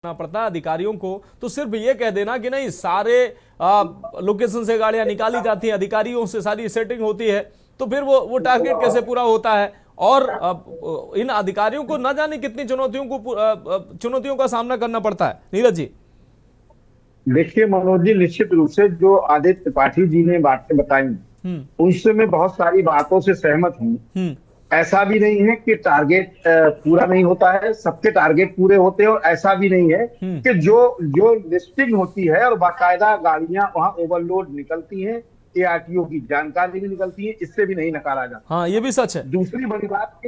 पड़ता है अधिकारियों को, तो सिर्फ ये कह देना कि नहीं सारे लोकेशन से गाड़ियां निकाली जाती हैं, अधिकारियों से सारी सेटिंग होती है, तो फिर वो टारगेट कैसे पूरा होता है। और इन अधिकारियों को न जाने कितनी चुनौतियों का सामना करना पड़ता है। नीरज जी, देखिए मनोज जी, निश्चित रूप से जो आदित्य त्रिपाठी जी ने बातें बताई हम्म उनसे मैं बहुत सारी बातों से सहमत हूँ। हम्म ऐसा भी नहीं है कि टारगेट पूरा नहीं होता है, सबके टारगेट पूरे होते हैं। और ऐसा भी नहीं है हम्म कि जो जो लिस्टिंग होती है और बाकायदा गाड़ियां वहां ओवरलोड निकलती हैं, एआरटीओ की जानकारी भी निकलती है, इससे भी नहीं नकारा जा हाँ, ये भी सच है। दूसरी बड़ी बात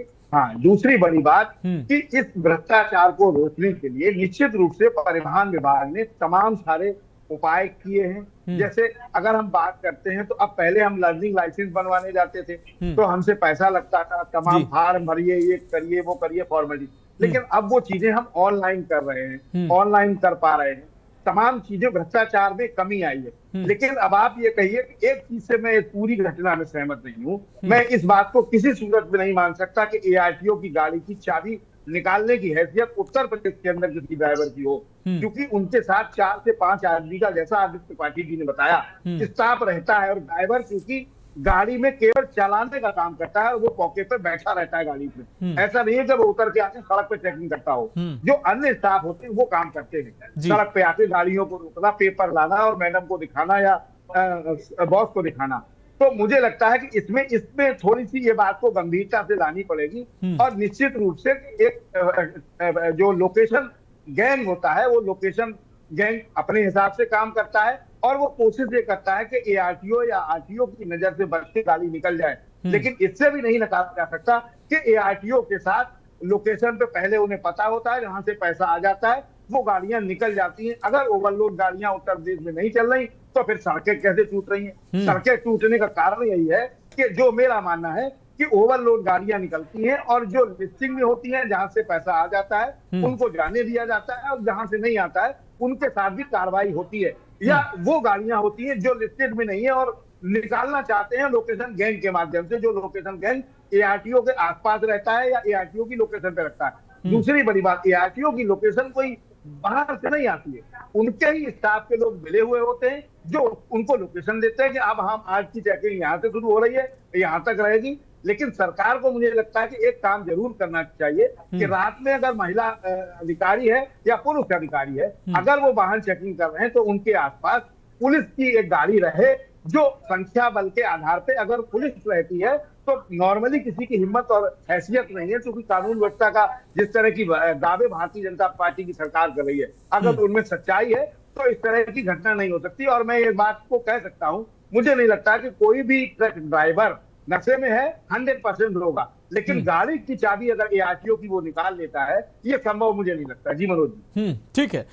दूसरी बड़ी बात हम्म कि इस भ्रष्टाचार को रोकने के लिए निश्चित रूप से परिवहन विभाग ने तमाम सारे उपाय किए हैं। हम्म जैसे अगर हम बात करते हैं तो अब पहले हम लर्निंग लाइसेंस बनवाने जाते थे हम्म तो हमसे पैसा लगता था, तमाम जी। फार्म भरिए, ये करिए वो करिए, फॉर्मेलिटी। हम्म लेकिन अब वो चीजें हम ऑनलाइन कर रहे हैं, हम्म ऑनलाइन कर पा रहे हैं। तमाम चीजें, भ्रष्टाचार में कमी आई है। हम्म लेकिन अब आप ये कहिए कि एक चीज से मैं इस पूरी घटना में सहमत नहीं हूं। हम्म मैं इस बात को किसी सूरत में नहीं मान सकता कि एआरटीओ की गाड़ी की चाबी निकालने की हैसियत उत्तर प्रदेश के अंदर किसी ड्राइवर की हो, हम्म क्योंकि उनके साथ 4 से 5 आदमी का, जैसा आदित्य त्रिपाठी जी ने बताया, हम्म स्टाफ रहता है। और ड्राइवर क्योंकि गाड़ी में केवल चलाने का काम करता है और वो पॉकेट पे बैठा रहता है गाड़ी में। हम्म ऐसा नहीं है जब उतर के आके सड़क पे चेकिंग करता हो। हम्म जो अन्य स्टाफ होते हैं वो काम करते हैं, जी। सड़क पे आके गाड़ियों को रोकना, पेपर लाना और मैडम को दिखाना या बॉस को दिखाना। तो मुझे लगता है कि इसमें इसमें थोड़ी सी ये बात को गंभीरता से लानी पड़ेगी। हम्म और निश्चित रूप से एक जो लोकेशन गैंग होता है, वो लोकेशन गैंग अपने हिसाब से काम करता है और वो कोशिश ये करता है कि एआरटीओ या आरटीओ की नजर से बच के गाड़ी निकल जाए। हम्म लेकिन इससे भी नहीं नकारा जा सकता कि एआरटीओ के साथ लोकेशन पे पहले उन्हें पता होता है, जहां से पैसा आ जाता है वो गाड़ियां निकल जाती हैं। अगर ओवरलोड गाड़ियां उत्तर प्रदेश में नहीं चल रही तो फिर सड़कें कैसे टूट रही हैं? हम्म सड़कें टूटने का कारण यही है कि जो मेरा मानना है कि ओवरलोड गाड़ियां निकलती हैं और जो लिस्टिंग में होती हैं, जहां से पैसा आ जाता है हम्म उनको जाने दिया जाता है, और जहां से नहीं आता है उनके साथ भी कार्रवाई होती है। या हम्म वो गाड़ियां होती हैं जो लिस्टेड में नहीं है और निकालना चाहते हैं लोकेशन गैंग के माध्यम से, जो लोकेशन गैंग एआरटीओ के आसपास रहता है या एआरटीओ की लोकेशन पे रखता है। हम्म दूसरी बड़ी बात, एआरटीओ की लोकेशन कोई बाहर से नहीं आती है, उनके ही स्टाफ के लोग मिले हुए होते हैं जो उनको लोकेशन देते हैं कि अब हम आज की चेकिंग यहाँ से शुरू हो रही है, यहाँ तक रहेगी। लेकिन सरकार को मुझे लगता है कि एक काम जरूर करना चाहिए कि रात में अगर महिला अधिकारी है या पुरुष अधिकारी है, अगर वो वाहन चेकिंग कर रहे हैं तो उनके आसपास पुलिस की एक गाड़ी रहे, जो संख्या बल के आधार पे अगर पुलिस रहती है तो नॉर्मली किसी की हिम्मत और हैसियत नहीं है, क्योंकि कानून व्यवस्था का जिस तरह की दावे भारतीय जनता पार्टी की सरकार कर रही है, अगर उनमें सच्चाई है तो इस तरह की घटना नहीं हो सकती। और मैं ये बात को कह सकता हूं, मुझे नहीं लगता कि कोई भी ट्रक ड्राइवर नशे में है, 100% होगा। लेकिन गाड़ी की चाबी अगर एआरटीओ की वो निकाल लेता है, ये संभव मुझे नहीं लगता। जी मनोज जी। ठीक है।